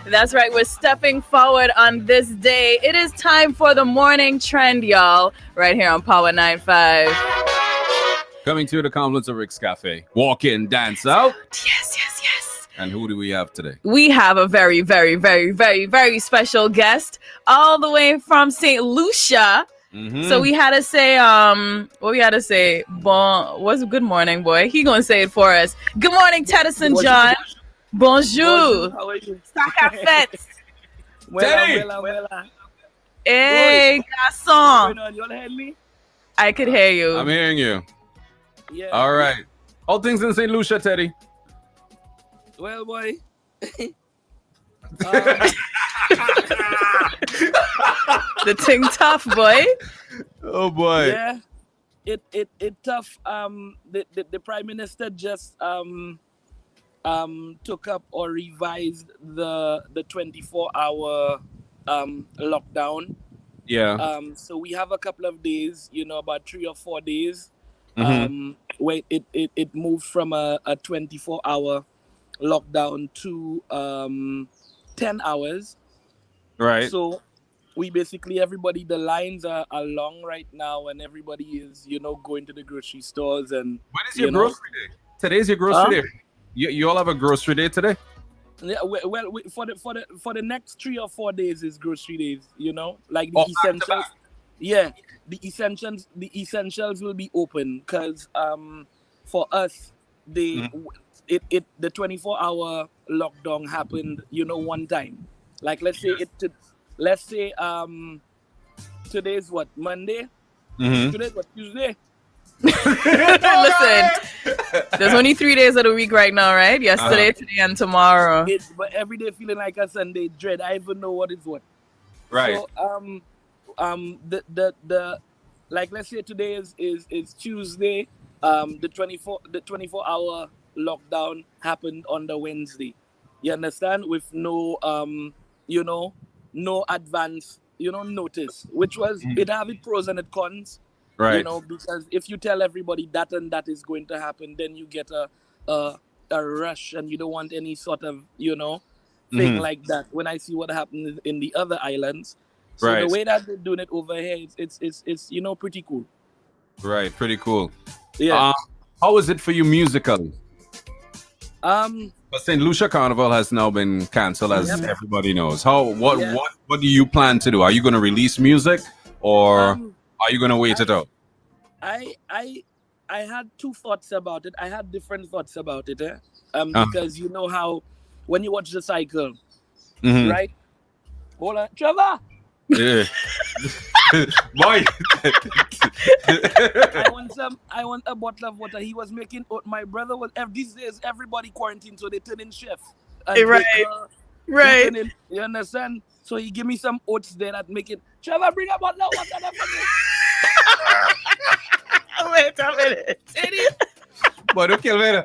That's right. We're stepping forward on this day. It is time for the morning trend, y'all, right here on Power 95. Coming to the compliments of Rick's Cafe. Walk in, dance out. Yes, yes, yes. And who do we have today? We have a very, very, very, very, very special guest all the way from St. Lucia. So we had to say, what we had to say? Bon, what's good morning, boy? He gonna say it for us. Good morning, Teddyson John. Bonjour. How are you? Sacafet. Teddy! Hey, garçon. You all heard me? I could hear you. I'm hearing you. Yeah. All right. All things in St. Lucia, Teddy. Well, boy. The thing tough, boy. Oh boy. Yeah. It tough. The Prime Minister just took up or revised the 24-hour lockdown. Yeah. So we have a couple of days, about 3 or 4 days. Where it moved from a 24-hour lockdown to 10 hours. Right. So we basically, everybody, the lines are long right now, and everybody is, going to the grocery stores. And when is your grocery day? Today's your grocery day. You all have a grocery day today? Yeah, well, for the next 3 or 4 days is grocery days. Like the essentials. Yeah, the essentials will be open because for us the 24-hour lockdown happened one time. Like let's say today's what, Monday? Today's what, Tuesday? Listen, there's only 3 days of the week right now, right? Yesterday, today, and tomorrow. But every day feeling like a Sunday dread. I even know what is what. Right. So the like let's say today is Tuesday. The 24-hour lockdown happened on the Wednesday. You understand? With no no advance notice, which was it have its pros and its cons. Right. Because if you tell everybody that and that is going to happen, then you get a rush, and you don't want any sort of thing like that. When I see what happens in the other islands, so right. The way that they're doing it over here, it's pretty cool. Right, pretty cool. Yeah. How is it for you musically? But St. Lucia Carnival has now been cancelled, as everybody knows. What do you plan to do? Are you going to release music, or are you going to wait it out? I had two thoughts about it. I had different thoughts about it, because you know how when you watch the cycle, right? Hold on, Trevor. Yeah. Boy. I want a bottle of water. He was making oat. My brother was these days everybody quarantined, so they turn in chef. Right. You understand? So he give me some oats there that make it. Trevor, bring a bottle of water there for me. Wait a minute. Boy, don't kill me.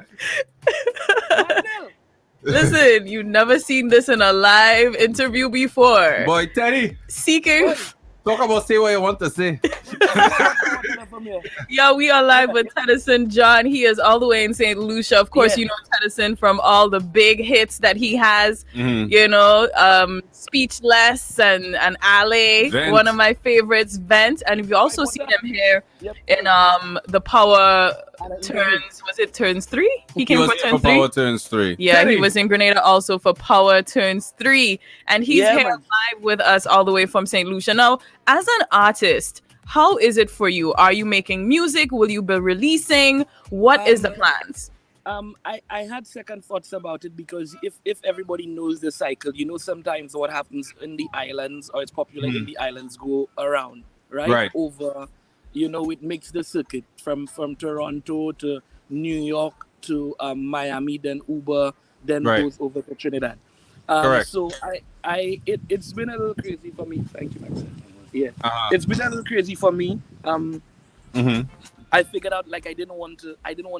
Listen, you've never seen this in a live interview before. Boy, Teddy. Seeking. Talk about say what you want to say. Yeah, we are live with Teddyson John. He is all the way in St. Lucia. Of course, you know Teddyson from all the big hits that he has. Speechless and Alley, Vent. one of my favorites, Vent. And you've also seen him here in the Power Turns. Was it Turns 3? He came for Turns 3. Power Turns 3. Yeah, Teddy. he was in Grenada also for Power Turns 3. And he's here live with us all the way from St. Lucia. Now, as an artist, how is it for you? Are you making music? Will you be releasing? What is the plans? I had second thoughts about it, because if everybody knows the cycle, sometimes what happens in the islands, or it's popular in the islands, go around, right? Over, it makes the circuit from Toronto to New York to Miami, then Uber, then goes over to Trinidad. Correct. So it's been a little crazy for me. Thank you, Max. Yeah, it's been a little crazy for me. I figured out I didn't want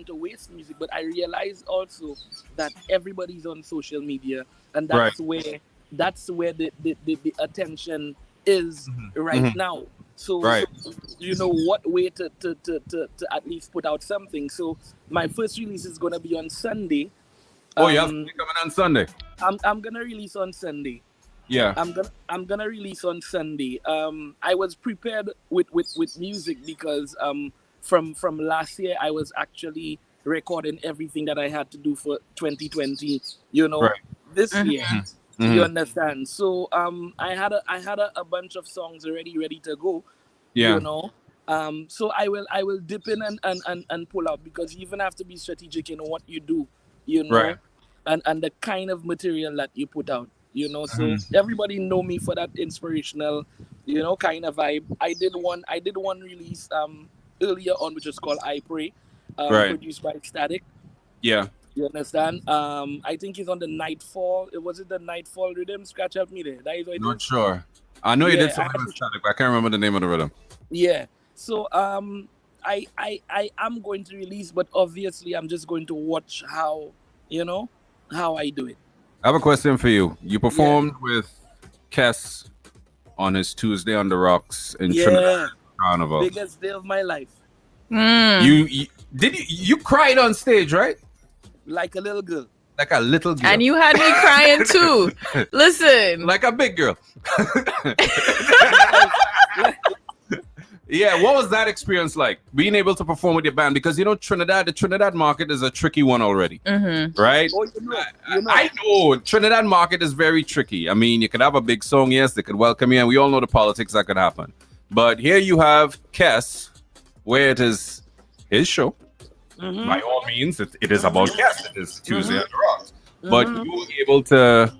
to waste music, but I realized also that everybody's on social media, and that's where the attention is right now. So what way to at least put out something. So my first release is gonna be on Sunday. You have to be coming on Sunday. I'm gonna release on Sunday. Yeah. I'm gonna release on Sunday. I was prepared with music because from last year I was actually recording everything that I had to do for 2020. You know, Right. this year. You Mm-hmm. understand? So I had a bunch of songs already ready to go. You Yeah. know. So I will dip in and pull out because you even have to be strategic in what you do. You Right. know, and the kind of material that you put out. So Mhm. everybody know me for that inspirational, kind of vibe. I did one release earlier on, which is called I Pray, Right. produced by Static. Yeah. You understand? I think it's on the Nightfall. Was it the Nightfall rhythm? Scratch up me there. That is what it Not is. sure. I know you did Yeah, something with Static, but I can't remember the name of the rhythm. yeah. So I am going to release, but obviously I'm just going to watch you know how I do it. I have a question for you. You Yeah. performed with Kes on his Tuesday on the Rocks in Trinidad Yeah. Carnival. Biggest day of my life. You did you cried on stage, right? Like a little girl. Like a little girl. And you had me crying too. Listen. Like a big girl. Yeah. Yeah, what was that experience like? Being able to perform with your band? Because the Trinidad market is a tricky one already. Right? Oh, I know Trinidad market is very tricky. I mean, you could have a big song, yes, they could welcome you, and we all know the politics that could happen. But here you have Kes, where it is his show. By all means, it is about Kes. It is Tuesday at the Rocks. But you were able to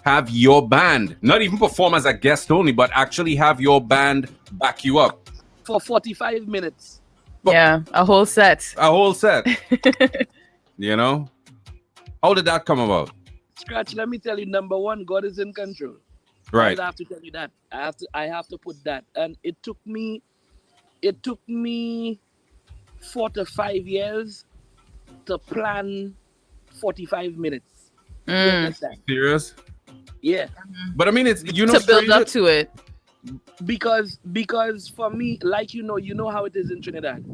have your band, not even perform as a guest only, but actually have your band back you up. For 45 minutes. Yeah, a whole set. A whole set. You know? How did that come about? Scratch, let me tell you, number one, God is in control. Right. I have to tell you that. I have to put that. And it took me 4 to 5 years to plan 45 minutes. You understand? Serious? Yeah. But I mean, it's to build up to it. Because for me, like you know how it is in Trinidad.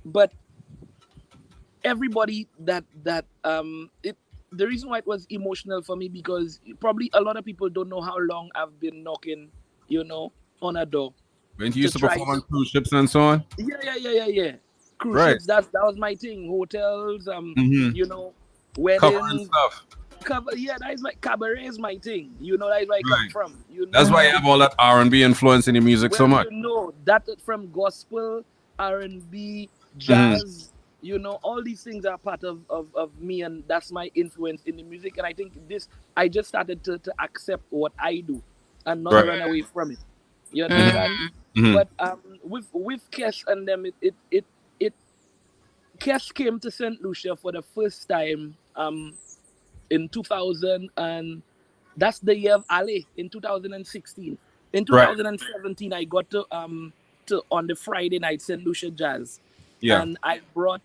But everybody the reason why it was emotional for me because probably a lot of people don't know how long I've been knocking, on a door. When you used to perform on cruise ships and so on? Yeah. Cruise Right. ships, that was my thing. Hotels, weddings. Covering stuff. That is my cabaret is my thing. That is where I come from. That's why you have all that R&B influence in your music so much. That from gospel, R&B, jazz, all these things are part of me, and that's my influence in the music. And I think I just started to accept what I do and not run away from it. You understand? But with Kes and them, Kes came to St. Lucia for the first time in 2000, and that's the year of Ali in 2016. In 2017, I got to on the Friday night St. Lucia Jazz. Yeah. And I brought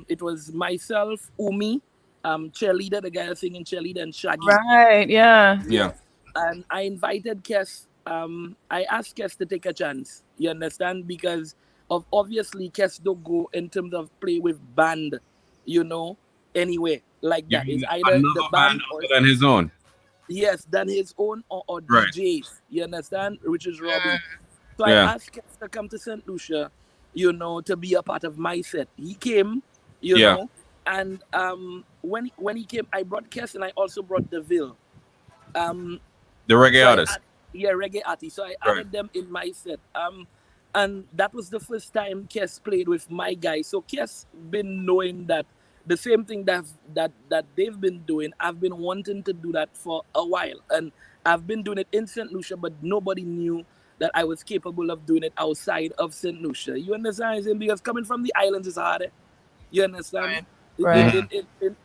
it was myself, Umi, cheerleader, the guy singing cheerleader, and Shaggy. Right, yeah. Yeah. And I invited Kes. I asked Kes to take a chance. You understand? Because of obviously Kes don't go in terms of play with band, anyway like that. It's either the band or than his own. Yes, than his own or DJs. You understand? Which is Robbie. So I asked Kes to come to St. Lucia, to be a part of my set. He came, know, and when he came, I brought Kes and I also brought DeVille. The reggae artist. Reggae artist. So I added them in my set. And that was the first time Kes played with my guy. So Kes been knowing that the same thing that they've been doing, I've been wanting to do that for a while. And I've been doing it in St. Lucia, but nobody knew that I was capable of doing it outside of St. Lucia. You understand? Because coming from the islands is harder. You understand? Right.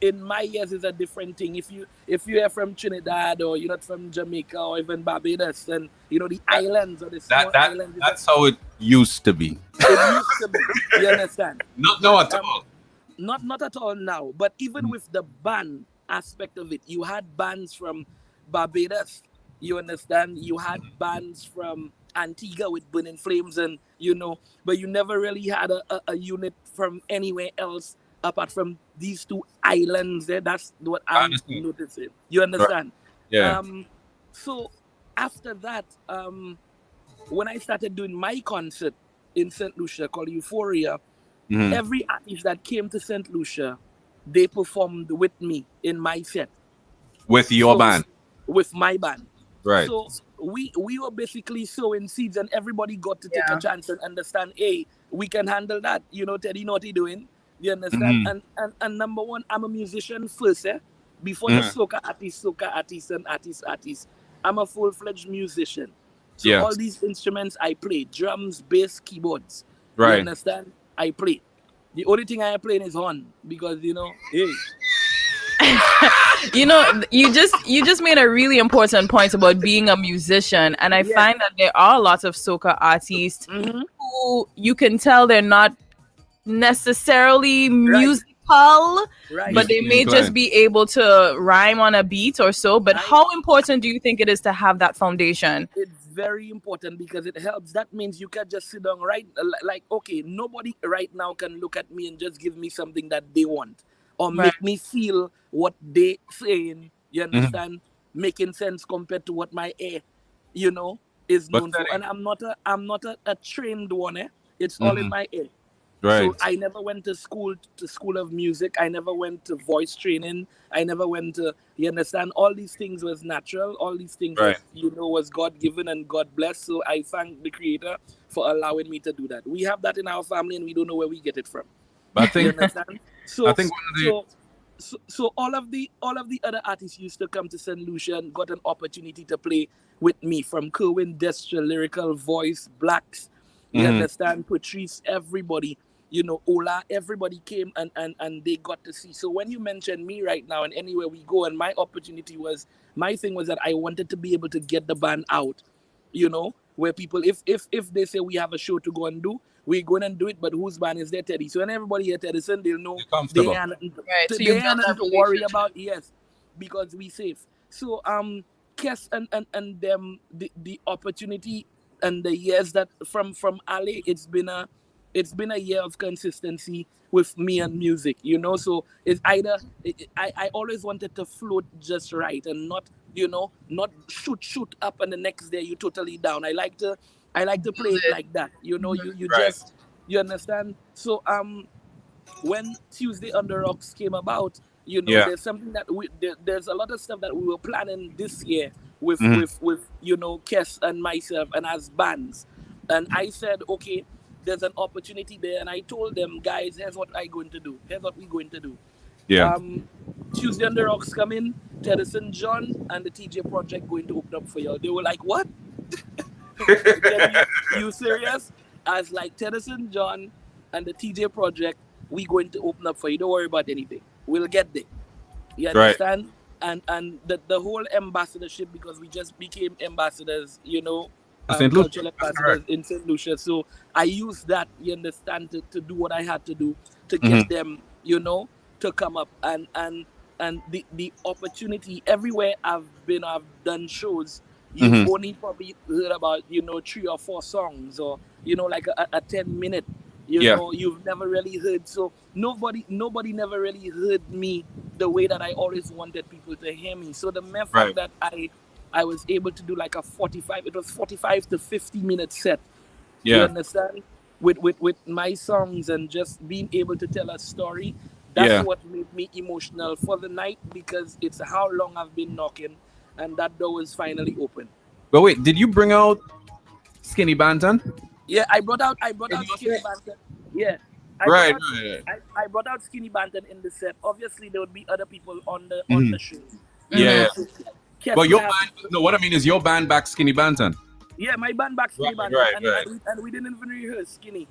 In my years is a different thing. If you are from Trinidad or you're not from Jamaica or even Barbados, and the islands or the small islands. That's how it used to be. It used to be. You understand? Not at all. Not at all now. But even with the band aspect of it, you had bands from Barbados. You understand? You had bands from Antigua with Burning Flames, and but you never really had a unit from anywhere else apart from these two islands there. That's what I'm noticing. You understand? Right. Yeah. So after that, when I started doing my concert in St. Lucia called Euphoria, every artist that came to St. Lucia, they performed with me in my set. With your band? With my band. Right. So we were basically sowing seeds, and everybody got to take a chance and understand, hey, we can handle that. You know, Teddy, naughty doing. You understand? And number one, I'm a musician first, before the soca artist, and artist. I'm a full-fledged musician. So all these instruments I play, drums, bass, keyboards. Right. You understand? I play. The only thing I am playing is horn because, you know, hey. You know, you just made a really important point about being a musician, and I find that there are lots of soca artists who you can tell they're not necessarily musical, but they may just be able to rhyme on a beat or so. But how important do you think it is to have that foundation? It's very important because it helps. That means you can just sit down, right? Like, okay, nobody right now can look at me and just give me something that they want or make me feel what they saying. You understand? Making sense compared to what my ear, you know, is known for. And I'm not a trained one. It's all in my ear. Right. So I never went to school of music. I never went to voice training. I never went to, you understand, all these things was natural. All these things, was, you know, was God given and God blessed. So I thank the Creator for allowing me to do that. We have that in our family and we don't know where we get it from. I think, you understand? So, I think so all of the other artists used to come to St. Lucia and got an opportunity to play with me, from Kerwin, Destra, Lyrical Voice, Blacks, you understand, Patrice, everybody. You know, Ola, everybody came and they got to see. So when you mention me right now and anywhere we go, and my thing was that I wanted to be able to get the band out, you know, where people, if they say we have a show to go and do, we're going and do it, but whose band is there, Teddy? So when everybody hear Teddyson, they'll know they are nothing to worry about, because we safe. So Kes and them, the opportunity and the years that from Ali, it's been a year of consistency with me and music, you know. So it's either I always wanted to float just right and not, you know, not shoot up and the next day you totally down. I like to play it like that, you know. You just, you understand. So when Tuesday on the Rocks came about, you know, there's something that there's a lot of stuff that we were planning this year with you know, Kes and myself and as bands, and I said, okay, there's an opportunity there, and I told them, guys, here's what we're going to do. Tuesday on the Rocks coming, Teddyson John and the TJ Project going to open up for y'all. They were like, what? you serious? I was like, Teddyson John and the TJ Project, we going to open up for you. Don't worry about anything. We'll get there. You understand? And the whole ambassadorship, because we just became ambassadors, you know, cultural ambassadors in St. Lucia. So I used that, you understand, to do what I had to do to get them, you know, to come up. And the opportunity, everywhere I've done shows, you've only probably heard about, you know, 3 or 4 songs, or, you know, like a 10-minute, you know, you've never really heard. So nobody never really heard me the way that I always wanted people to hear me. So the mere fact that I was able to do like a 45 to 50-minute set. You understand? With my songs and just being able to tell a story. That's what made me emotional for the night, because it's how long I've been knocking, and that door was finally open. But wait, did you bring out Skinny Banton? Yeah, I brought out Skinny Banton. Yeah. I brought out Skinny Banton in the set. Obviously there would be other people on the show. Yeah. But your band, no, what I mean is your band back Skinny Banton. Yeah, my band back Skinny Banton. And we didn't even rehearse Skinny.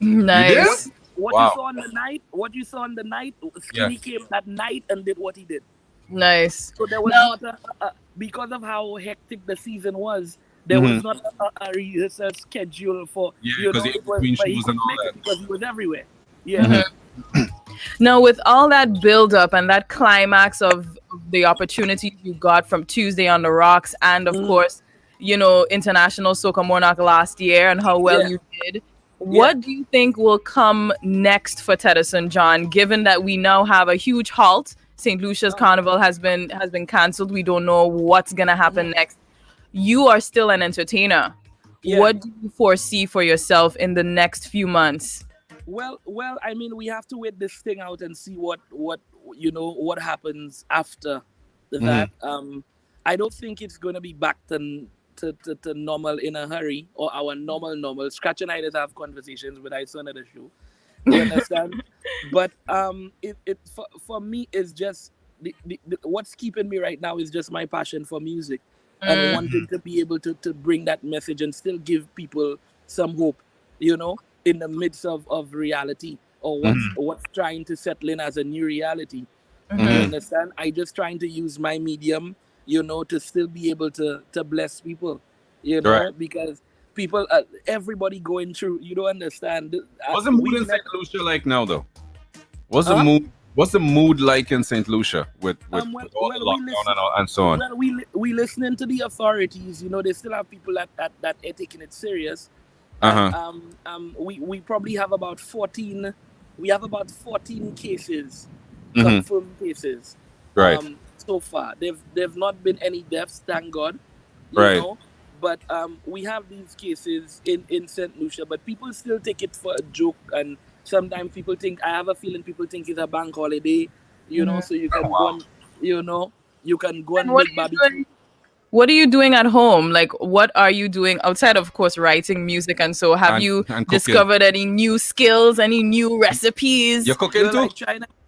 Nice. What you saw on the night, Skinny came that night and did what he did. Nice. So there was not because of how hectic the season was, there was not a rehearsal schedule for, you know, it was, but he could make it because he was everywhere. Yeah. Now, with all that build up and that climax of the opportunities you got from Tuesday on the Rocks, and of course, you know, International Soca Monarch last year, and how well you did, What do you think will come next for Teddyson John, given that we now have a huge halt? St. Lucia's Carnival has been cancelled. We don't know what's gonna happen next. You are still an entertainer. What do you foresee for yourself in the next few months? Well, I mean, we have to wait this thing out and see what happens after that. I don't think it's going to be back to normal in a hurry, or our normal. Scratch and I just have conversations with our son at the show. You understand? But it for me is just what's keeping me right now is just my passion for music and wanting to be able to bring that message and still give people some hope, in the midst of reality, or what's trying to settle in as a new reality. You understand? I just trying to use my medium, to still be able to bless people, because people, everybody going through, you don't understand. What's the mood in St. Lucia like now, though? What's the mood? What's the mood like in St. Lucia with all the lockdown and so on? Well, we listening to the authorities. They still have people that are taking it serious. We probably have about 14. We have about 14 cases, confirmed cases. Right. So far, they've not been any deaths, thank God. Right. But we have these cases in St. Lucia, but people still take it for a joke, and sometimes people think. I have a feeling people think it's a bank holiday, so you can go and you can go and make barbecue. What are you doing at home? Like, what are you doing outside of course, writing music? And so have you discovered any new skills, any new recipes? You're cooking too?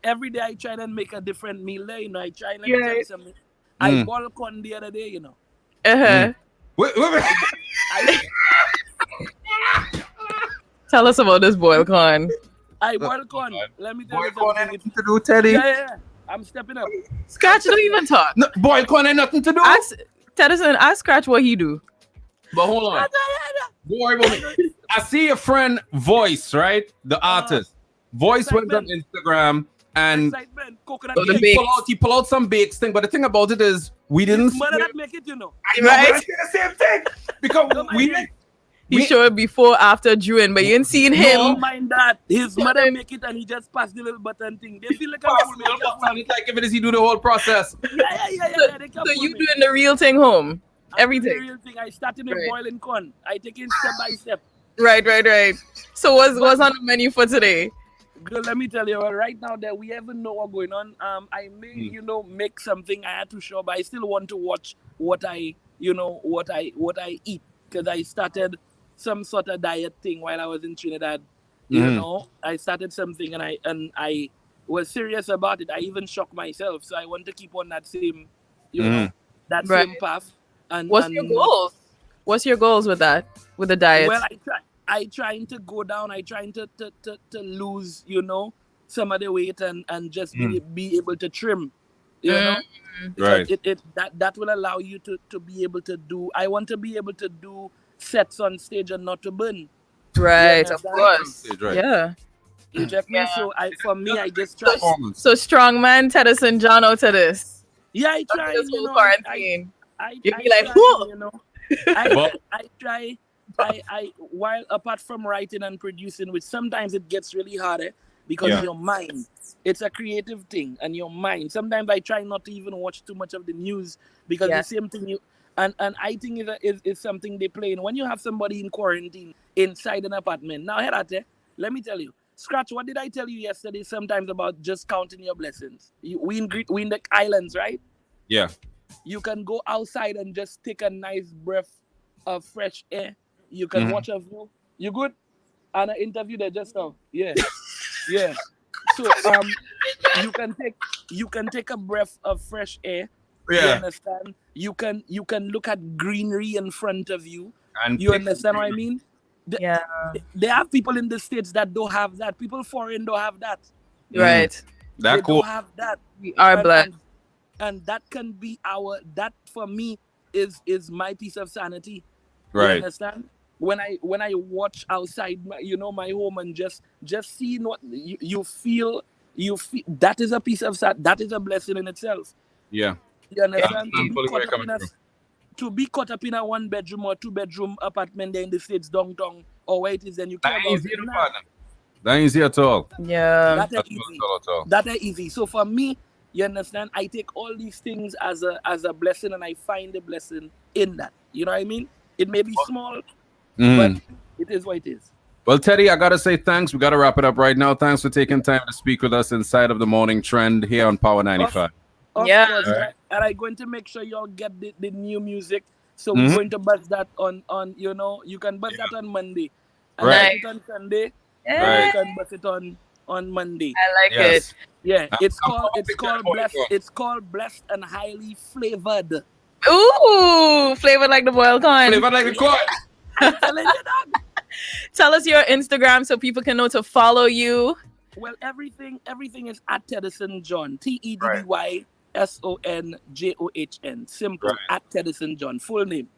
Every day I try and make a different meal there, I try and make something. I boiled corn the other day, Wait. Tell us about this boiled corn. I boiled corn. Let me tell you Boiled corn something. ain't nothing to do, Teddy. Yeah. I'm stepping up. Scratch don't even talk. No, boiled corn ain't nothing to do. Teddyson, ask Scratch what he do. But hold on. Don't worry about me. I see your friend Voice, right? The artist. Voice went on Instagram and he pulled out some bakes thing. But the thing about it is we didn't see mother that make it, I know, but I see the same thing. Because he showed before, after, during, but you ain't seen him. Don't mind that. His mother make it and he just passed the little button thing. They feel like it's like if it is he do the whole process. Yeah. So you doing the real thing home? Everything. The real thing. I started with boiling corn. I take it step by step. Right. So what's on the menu for today? Girl, let me tell you, right now that we haven't know what's going on. I may, make something. I had to show, but I still want to watch what I eat, because I started some sort of diet thing while I was in Trinidad. I started something and I was serious about it. I even shocked myself. So I want to keep on that same, same path. And what's your goals? What's your goals with that? With the diet? Well, I trying to go down. I trying to lose, some of the weight and just be able to trim, Right. That will allow you to be able to do. I want to be able to do sets on stage and not to burn. Right, of course. Right. Yeah. You get me? So I just try. So strong man, Teddyson John out of this. Yeah, I try. This whole quarantine. You'd be like, whoa. I try. While apart from writing and producing, which sometimes it gets really harder because your mind, it's a creative thing, and your mind. Sometimes I try not to even watch too much of the news because the same thing and I think is something they play. And when you have somebody in quarantine inside an apartment, now let me tell you, Scratch, what did I tell you yesterday? Sometimes about just counting your blessings. We in the islands, right? Yeah. You can go outside and just take a nice breath of fresh air. You can watch a view. You good? And an interview there just now. Yeah. So you can take a breath of fresh air. Yeah. You understand? You can look at greenery in front of you. And you understand what I mean? They have people in the States that don't have that. People foreign don't have that. Right. They cool. don't have that. We are blessed. And that can be that for me is my piece of sanity. Right. You understand? When I watch outside my home and just seeing what you feel that is a piece of that is a blessing in itself. Yeah. You understand? I'm To be caught up in a 1-bedroom or 2-bedroom apartment there in the States downtown or where it is, then you care That about ain't easy, it. partner. That ain't easy at all. Yeah. That That's ain't easy. at all. That ain't easy. So for me, you understand, I take all these things as a blessing, and I find the blessing in that. You know what I mean? It may be small, but it is what it is. Well, Teddy, I gotta say thanks. We gotta wrap it up right now. Thanks for taking time to speak with us inside of the morning trend here on Power 95. Of Yeah. course, Right. and I'm going to make sure y'all get the new music. So we're going to buzz that on you can buzz that on Monday. And Right. buzz it on Sunday. Yeah. You can buzz it on Monday. I like Yes. it. Yeah, it's I'm called pumping blessed. that. It's called blessed and highly flavored. Ooh, flavored like the boiled corn. Flavor like the corn. I'm telling you that. Tell us your Instagram so people can know to follow you. Well, everything is at Teddyson John. TEDDYSONJOHN. Simple. Right. At Teddyson John. Full name.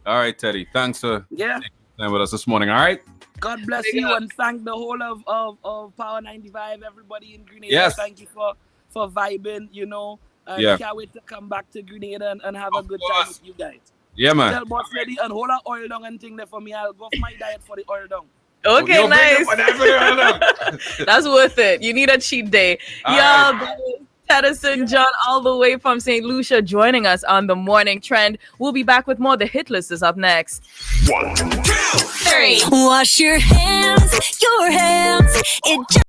All right, Teddy. Thanks for Yeah. taking time with us this morning. All right. God bless Big you up. and thank the whole of Power 95, everybody in Grenada. Yes. Thank you for vibing, And Yeah. can't wait to come back to Grenada and have a Of good course. time with you guys. Yeah, man. Tell boss lady and hold her oil down and thing there for me. I'll go off my diet for the oil down. Okay, You'll bring nice. it whatever. That's worth it. You need a cheat day. All Y'all, right. that was Teddyson John all the way from St. Lucia joining us on the morning trend. We'll be back with more. The hit list is up next. 1, 2, 3. Wash your hands. It